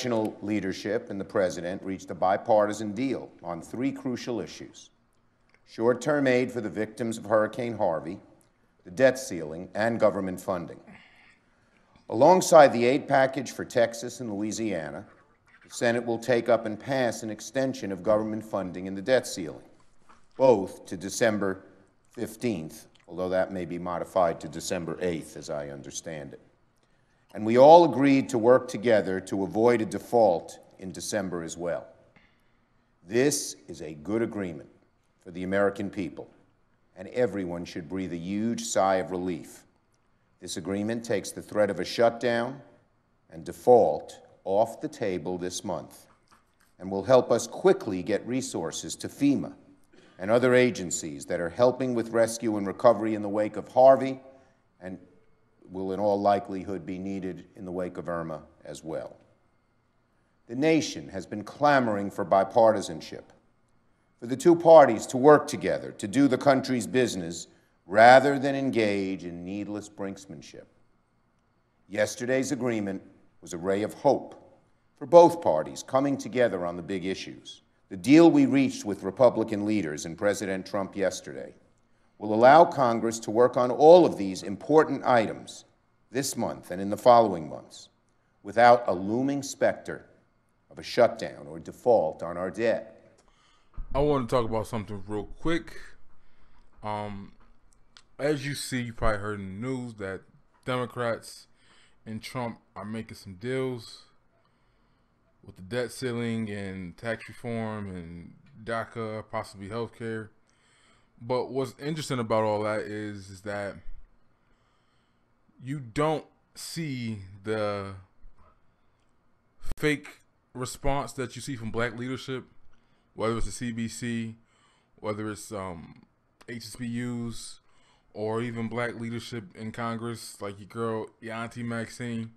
Congressional leadership and the president reached a bipartisan deal on three crucial issues: short-term aid for the victims of Hurricane Harvey, the debt ceiling, and government funding. Alongside the aid package for Texas and Louisiana, the Senate will take up and pass an extension of government funding and the debt ceiling, both to December 15th, although that may be modified to December 8th, as I understand it. And we all agreed to work together to avoid a default in December as well. This is a good agreement for the American people, and everyone should breathe a huge sigh of relief. This agreement takes the threat of a shutdown and default off the table this month and will help us quickly get resources to FEMA and other agencies that are helping with rescue and recovery in the wake of Harvey and will in all likelihood be needed in the wake of Irma as well. The nation has been clamoring for bipartisanship, for the two parties to work together to do the country's business rather than engage in needless brinksmanship. Yesterday's agreement was a ray of hope for both parties coming together on the big issues. The deal we reached with Republican leaders and President Trump yesterday will allow Congress to work on all of these important items this month and in the following months without a looming specter of a shutdown or default on our debt. I want to talk about something real quick. As you see, you probably heard in the news that Democrats and Trump are making some deals with the debt ceiling and tax reform and DACA, possibly healthcare. But what's interesting about all that is that you don't see the fake response that you see from black leadership, whether it's the CBC, whether it's HBCUs, or even black leadership in Congress, like your auntie Maxine.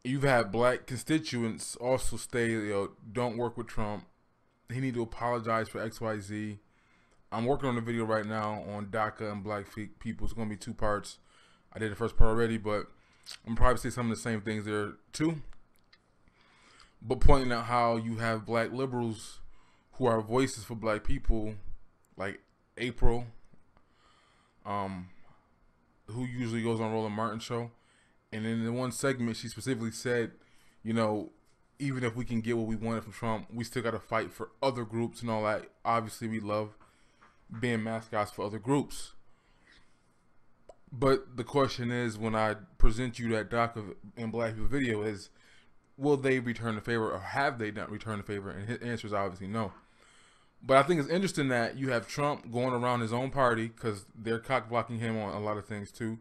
You've had black constituents also say, don't work with Trump. He need to apologize for XYZ. I'm working on a video right now on DACA and black people. It's going to be 2 parts. I did the first part already, but I'm probably say some of the same things there too. But pointing out how you have black liberals who are voices for black people, like April, who usually goes on Roland Martin's show. And in the one segment, she specifically said, even if we can get what we wanted from Trump, we still got to fight for other groups and all that. Obviously, we love being mascots for other groups. But the question is, when I present you that DACA and black people video, is will they return the favor or have they not returned the favor? And his answer is obviously no. But I think it's interesting that you have Trump going around his own party because they're cock blocking him on a lot of things too.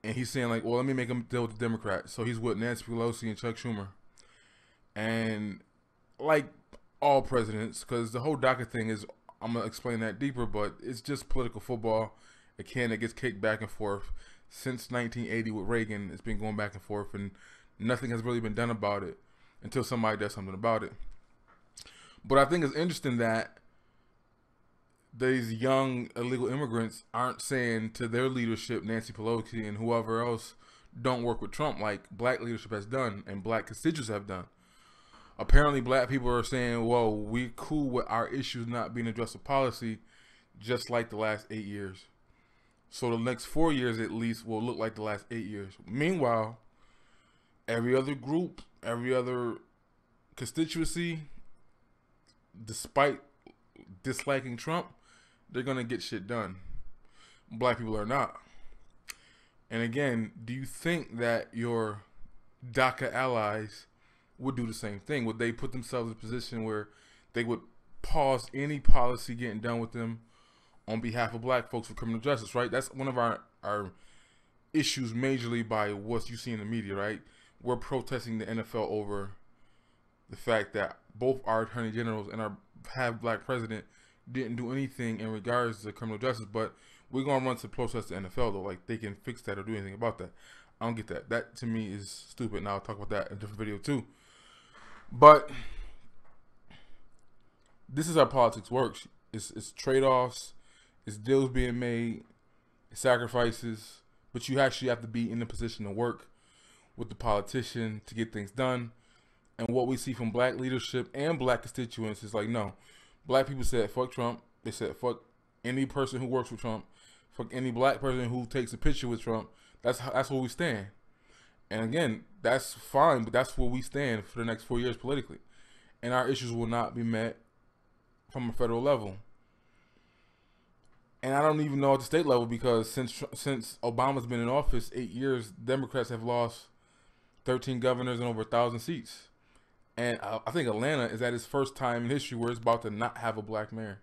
And he's saying like, well, let me make him deal with the Democrats. So he's with Nancy Pelosi and Chuck Schumer. And like all presidents, because the whole DACA thing is, I'm going to explain that deeper, but it's just political football. A can that gets kicked back and forth. Since 1980 with Reagan, it's been going back and forth, and nothing has really been done about it until somebody does something about it. But I think it's interesting that these young illegal immigrants aren't saying to their leadership, Nancy Pelosi and whoever else, don't work with Trump like black leadership has done and black constituents have done. Apparently black people are saying, well, we're cool with our issues not being addressed with policy, just like the last 8 years. So the next 4 years at least will look like the last 8 years. Meanwhile, every other group, every other constituency, despite disliking Trump, they're going to get shit done. Black people are not. And again, do you think that your DACA allies would do the same thing? Would they put themselves in a position where they would pause any policy getting done with them on behalf of black folks for criminal justice, right? That's one of our issues majorly by what you see in the media, right? We're protesting the NFL over the fact that both our attorney generals and our half black president didn't do anything in regards to criminal justice, but we're going to run to protest the NFL, though. Like, they can fix that or do anything about that. I don't get that. That, to me, is stupid, and I'll talk about that in a different video, too. But this is how politics works. It's trade-offs. It's deals being made. It's sacrifices. But you actually have to be in the position to work with the politician to get things done. And what we see from black leadership and black constituents is like, no, black people said fuck Trump. They said fuck any person who works for Trump, fuck any black person who takes a picture with Trump. That's where we stand. And again, that's fine, but that's where we stand for the next 4 years politically. And our issues will not be met from a federal level. And I don't even know at the state level, because since Obama's been in office 8 years, Democrats have lost 13 governors and over 1,000 seats. And I think Atlanta is at its first time in history where it's about to not have a black mayor.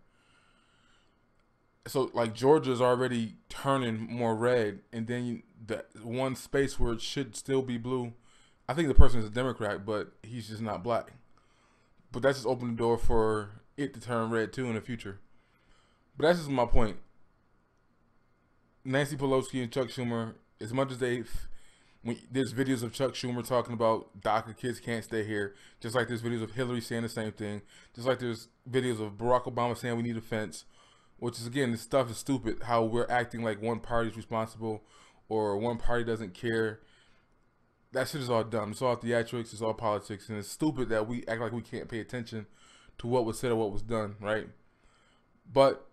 So, like, Georgia's already turning more red, and then the one space where it should still be blue, I think the person is a Democrat, but he's just not black. But that's just opened the door for it to turn red too in the future. But that's just my point. Nancy Pelosi and Chuck Schumer, as much as there's videos of Chuck Schumer talking about DACA, kids can't stay here, just like there's videos of Hillary saying the same thing, just like there's videos of Barack Obama saying we need a fence, which is, again, this stuff is stupid, how we're acting like one party's responsible or one party doesn't care. That shit is all dumb. It's all theatrics, it's all politics, and it's stupid that we act like we can't pay attention to what was said or what was done, right? But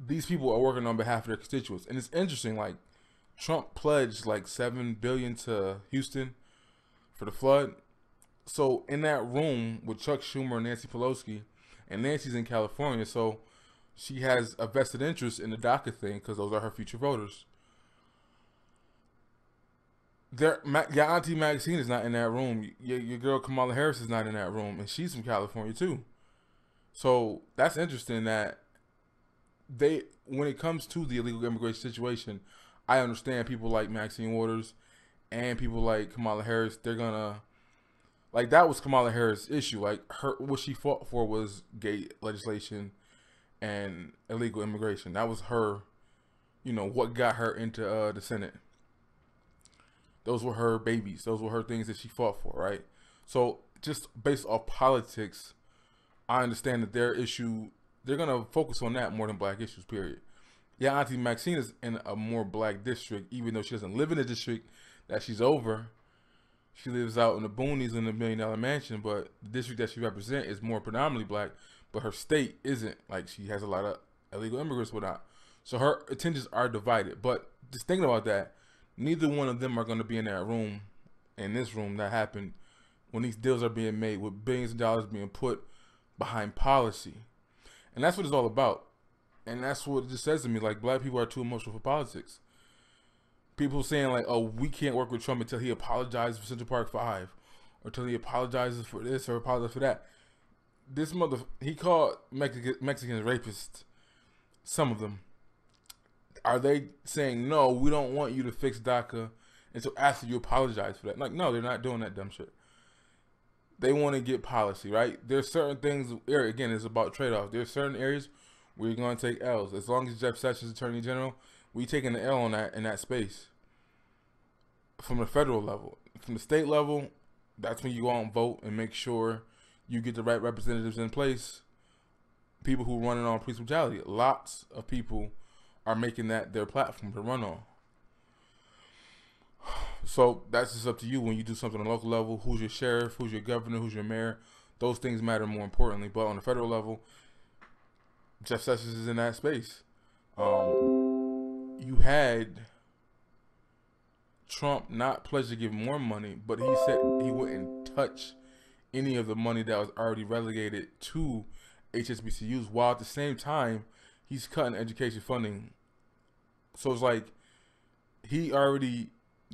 these people are working on behalf of their constituents. And it's interesting, like, Trump pledged like $7 billion to Houston for the flood. So in that room with Chuck Schumer and Nancy Pelosi, and Nancy's in California, so she has a vested interest in the DACA thing because those are her future voters. Your auntie Maxine is not in that room. Your girl Kamala Harris is not in that room, and she's from California too. So that's interesting that when it comes to the illegal immigration situation, I understand people like Maxine Waters and people like Kamala Harris. They're gonna, like, that was Kamala Harris' issue. Like, what she fought for was gay legislation and illegal immigration. That was her, what got her into the Senate. Those were her babies. Those were her things that she fought for, right? So just based off politics, I understand that their issue, they're going to focus on that more than black issues, period. Yeah, Auntie Maxine is in a more black district, even though she doesn't live in the district that she's over. She lives out in the boonies in a $1 million mansion, but the district that she represents is more predominantly black, but her state isn't. Like, she has a lot of illegal immigrants without. So her attentions are divided. But just thinking about that, neither one of them are going to be in that room, in this room that happened, when these deals are being made with billions of dollars being put behind policy. And that's what it's all about. And that's what it just says to me. Like, black people are too emotional for politics. People saying, like, oh, we can't work with Trump until he apologizes for Central Park 5, or until he apologizes for this or apologizes for that. This he called Mexicans rapists, some of them. Are they saying, no, we don't want you to fix DACA until after you apologize for that? Like, no, they're not doing that dumb shit. They want to get policy, right? There's certain things, again, it's about trade-offs. There's certain areas where you're going to take L's. As long as Jeff Sessions is Attorney General, we taking the L on that in that space. From the federal level. From the state level, that's when you go out and vote and make sure you get the right representatives in place. People who run it on police brutality. Lots of people are making that their platform to run on. So that's just up to you when you do something on a local level. Who's your sheriff? Who's your governor? Who's your mayor? Those things matter more importantly. But on the federal level, Jeff Sessions is in that space. You had Trump not pledge to give more money, but he said he wouldn't touch any of the money that was already relegated to HSBCUs, while at the same time he's cutting education funding. So it's like he already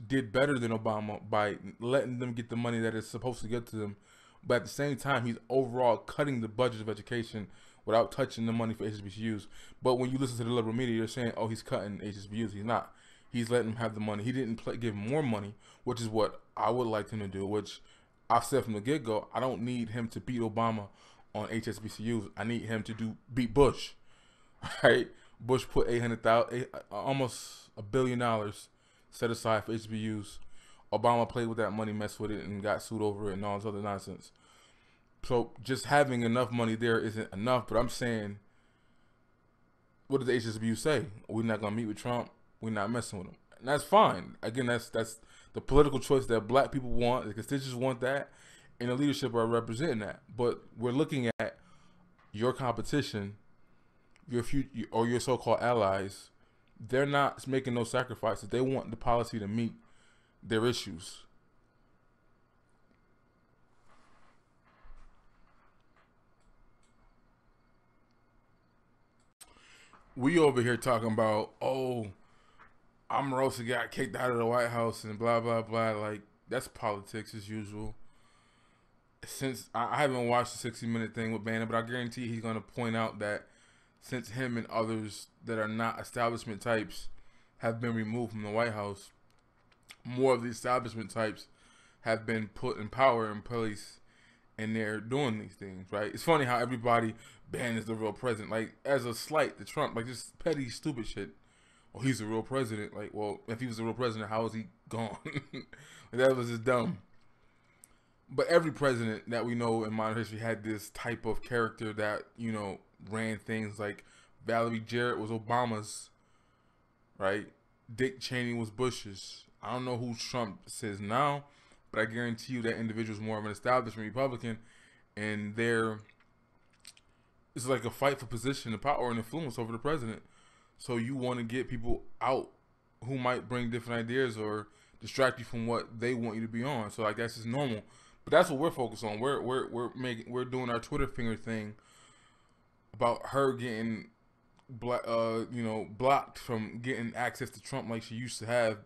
did better than Obama by letting them get the money that is supposed to get to them, but at the same time he's overall cutting the budget of education without touching the money for HSBCUs. But when you listen to the liberal media, they're saying, oh, he's cutting HSBCUs. He's not. He's letting them have the money. He didn't give more money, which is what I would like him to do, which I've said from the get-go. I don't need him to beat Obama on HSBCUs. I need him to beat Bush, right? Bush put almost $1 billion set aside for HBCUs. Obama played with that money, messed with it, and got sued over it and all this other nonsense. So just having enough money there isn't enough. But I'm saying, what did the HBCU say? We're not gonna meet with Trump. We're not messing with him, and that's fine. Again, that's the political choice that black people want, the constituents want that, and the leadership are representing that. But we're looking at your competition, your future, or your so-called allies. They're not making no sacrifices. They want the policy to meet their issues. We over here talking about, oh, Omarosa got kicked out of the White House and blah, blah, blah. Like, that's politics as usual. Since I haven't watched the 60-minute thing with Bannon, but I guarantee he's going to point out that since him and others that are not establishment types have been removed from the White House, more of the establishment types have been put in power in place, and they're doing these things, right? It's funny how everybody Bannon is the real president, like as a slight to Trump, like just petty, stupid shit. Oh, he's the real president. Like, well, if he was the real president, how was he gone? Like, that was just dumb. But every president that we know in modern history had this type of character that, you know, ran things. Like Valerie Jarrett was Obama's, right? Dick Cheney was Bush's. I don't know who Trump says now, but I guarantee you that individual's more of an establishment Republican, and it's like a fight for position and power and influence over the president. So you want to get people out who might bring different ideas or distract you from what they want you to be on. So like that's just normal. But that's what we're focused on. We're doing our Twitter finger thing about her getting blocked from getting access to Trump like she used to have.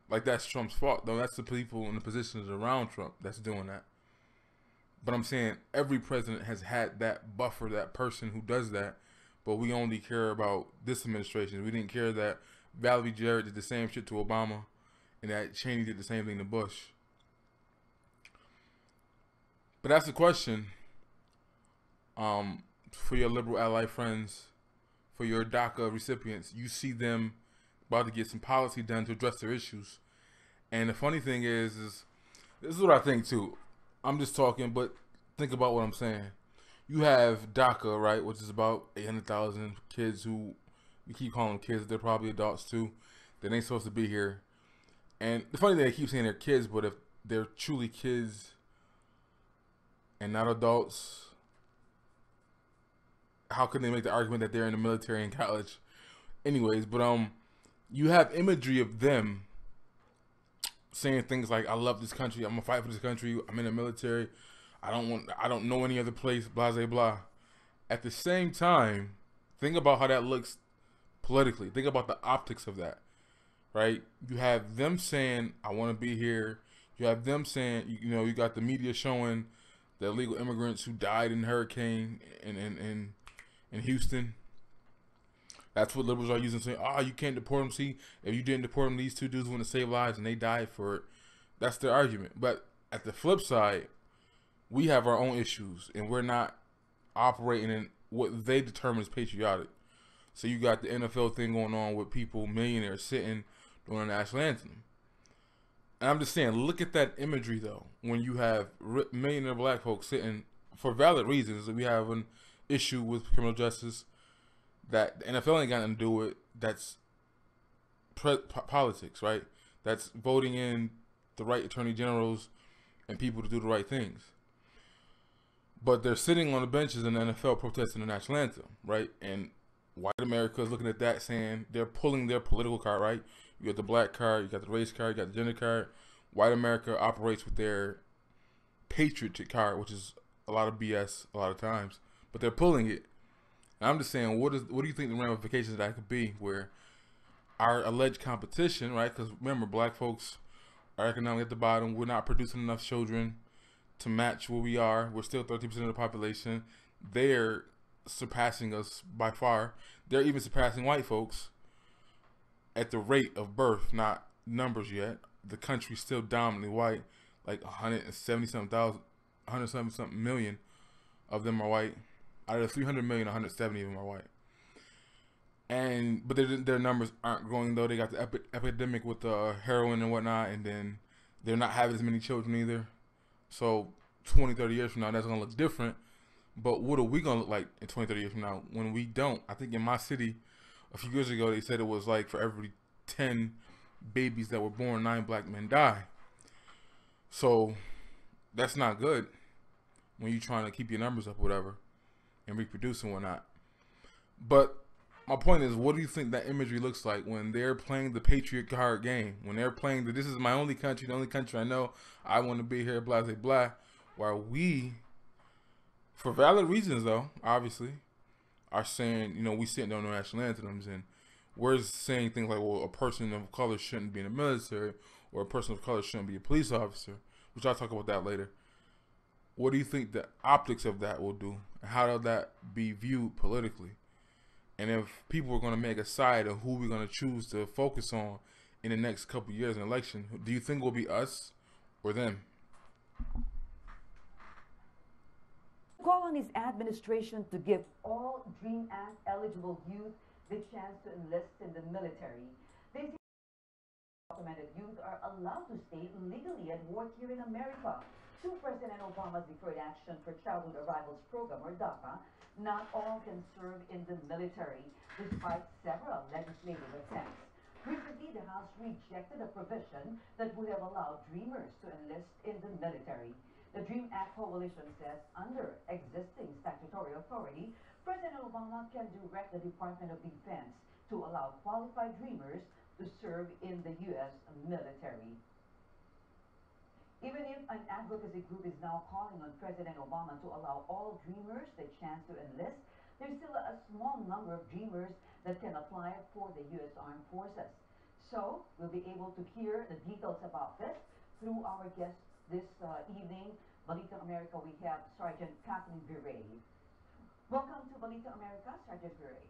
Like that's Trump's fault, though. That's the people in the positions around Trump that's doing that. But I'm saying every president has had that buffer, that person who does that. But we only care about this administration. We didn't care that Valerie Jarrett did the same shit to Obama and that Cheney did the same thing to Bush. But that's the question for your liberal ally friends, for your DACA recipients. You see them about to get some policy done to address their issues. And the funny thing is this is what I think too. I'm just talking, but think about what I'm saying. You have DACA, right, which is about 800,000 kids who, we keep calling them kids, they're probably adults too, that ain't supposed to be here. And the funny thing, they keep saying they're kids, but if they're truly kids and not adults, how can they make the argument that they're in the military and college? Anyways, but you have imagery of them saying things like, I love this country, I'm gonna fight for this country, I'm in the military, I don't know any other place, blah, blah, blah. At the same time, think about how that looks politically. Think about the optics of that, right? You have them saying, I want to be here. You have them saying, you know, you got the media showing the illegal immigrants who died in hurricane in Houston. That's what liberals are using, saying, oh, you can't deport them. See, if you didn't deport them, these two dudes want to save lives and they died for it. That's their argument. But at the flip side, we have our own issues and we're not operating in what they determine is patriotic. So you got the NFL thing going on with people, millionaires sitting doing the national anthem. And I'm just saying, look at that imagery though. When you have millionaire black folks sitting for valid reasons, we have an issue with criminal justice that the NFL ain't got nothing to do with. That's politics, right? That's voting in the right attorney generals and people to do the right things. But they're sitting on the benches in the NFL protesting the national anthem, right? And white America is looking at that saying they're pulling their political card, right? You got the black card, you got the race card, you got the gender card. White America operates with their patriotic card, which is a lot of BS a lot of times. But they're pulling it. And I'm just saying, what do you think the ramifications of that could be, where our alleged competition, right? Because remember, black folks are economically at the bottom. We're not producing enough children to match where we are. We're still 30% of the population. They're surpassing us by far. They're even surpassing white folks at the rate of birth, not numbers yet. The country's still dominantly white, like 170-something million of them are white. Out of the 300 million, 170 of them are white. But their numbers aren't growing though. They got the epidemic with heroin and whatnot, and then they're not having as many children either. So 20, 30 years from now, that's going to look different. But what are we going to look like in 20, 30 years from now when we don't? I think in my city, a few years ago, they said it was like for every 10 babies that were born, 9 black men die. So that's not good when you're trying to keep your numbers up, or whatever, and reproduce and whatnot. But my point is, what do you think that imagery looks like when they're playing the patriot card game? When they're playing the "this is my only country, the only country I know, I want to be here," blah blah blah. While we, for valid reasons though, obviously, are saying, we sitting on the national anthems, and we're saying things like, well, a person of color shouldn't be in the military, or a person of color shouldn't be a police officer, which I'll talk about that later. What do you think the optics of that will do? And how will that be viewed politically? And if people are going to make a side of who we're going to choose to focus on in the next couple of years in election, do you think it will be us or them? Call on his administration to give all DREAM Act eligible youth the chance to enlist in the military. They say documented youth are allowed to stay legally and work here in America. To President Obama's Deferred Action for Childhood Arrivals Program, or DACA, not all can serve in the military, despite several legislative attempts. Recently, the House rejected a provision that would have allowed Dreamers to enlist in the military. The DREAM Act coalition says under existing statutory authority, President Obama can direct the Department of Defense to allow qualified Dreamers to serve in the U.S. military. Even if an advocacy group is now calling on President Obama to allow all Dreamers the chance to enlist, there's still a small number of Dreamers that can apply for the U.S. Armed Forces. So, we'll be able to hear the details about this through our guest this evening. Balita America, we have Sergeant Kathleen Viray. Welcome to Balita America, Sergeant Viray.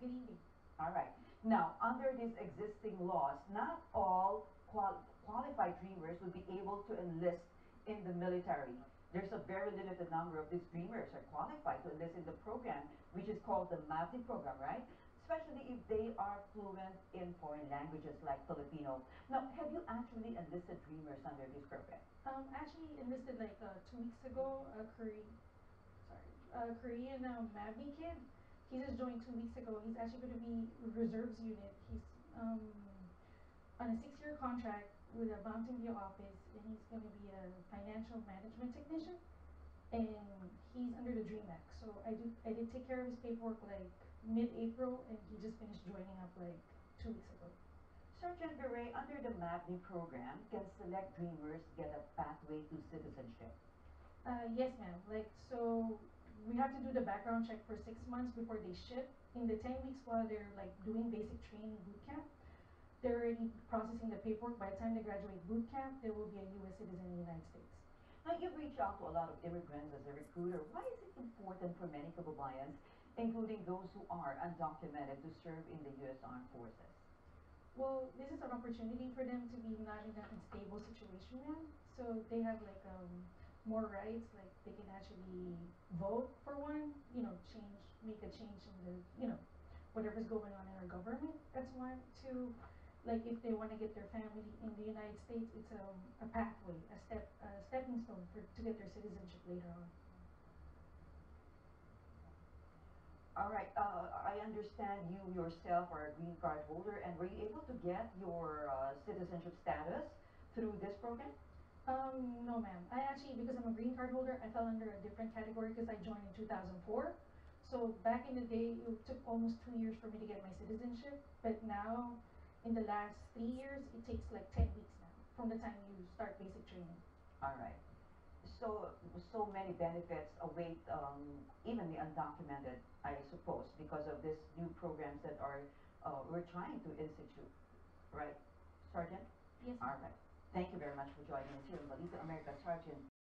Good evening. All right. Now, under these existing laws, not all qualified Dreamers will be able to enlist in the military. There's a very limited number of these Dreamers are qualified to enlist in the program, which is called the MAVI program, right? Especially if they are fluent in foreign languages like Filipino. Now, have you actually enlisted Dreamers under this program? Actually enlisted like 2 weeks ago, a Korean MAVI kid. He just joined 2 weeks ago. He's actually going to be reserves unit. He's on a 6-year contract with a Mountain View office, and he's going to be a financial management technician. And he's under the DREAM Act. So I did take care of his paperwork like mid-April, and he just finished joining up like 2 weeks ago. Sergeant Viray, under the MAVI program, can select Dreamers get a pathway to citizenship? Yes, ma'am. So we have to do the background check for 6 months before they ship. In the 10 weeks while they're like doing basic training boot camp, they're already processing the paperwork. By the time they graduate boot camp, they will be a U.S. citizen in the United States. Now, you've reached out to a lot of immigrants as a recruiter. Why is it important for many kababayans, including those who are undocumented, to serve in the U.S. Armed Forces? Well, this is an opportunity for them to be not in an unstable situation now. So they have like more rights, like they can actually vote for one, make a change in the, whatever's going on in our government. That's one. Two, like if they want to get their family in the United States, it's a pathway, a stepping stone to get their citizenship later on. All right. I understand you yourself are a green card holder, and were you able to get your citizenship status through this program? No, ma'am. I actually, because I'm a green card holder, I fell under a different category because I joined in 2004. So back in the day, it took almost 2 years for me to get my citizenship. But now, in the last 3 years, it takes like 10 weeks now from the time you start basic training. All right. So many benefits await even the undocumented, I suppose, because of this new programs that we're trying to institute, right, Sergeant? Yes. All right. Thank you very much for joining us here in Balita America, Sergeant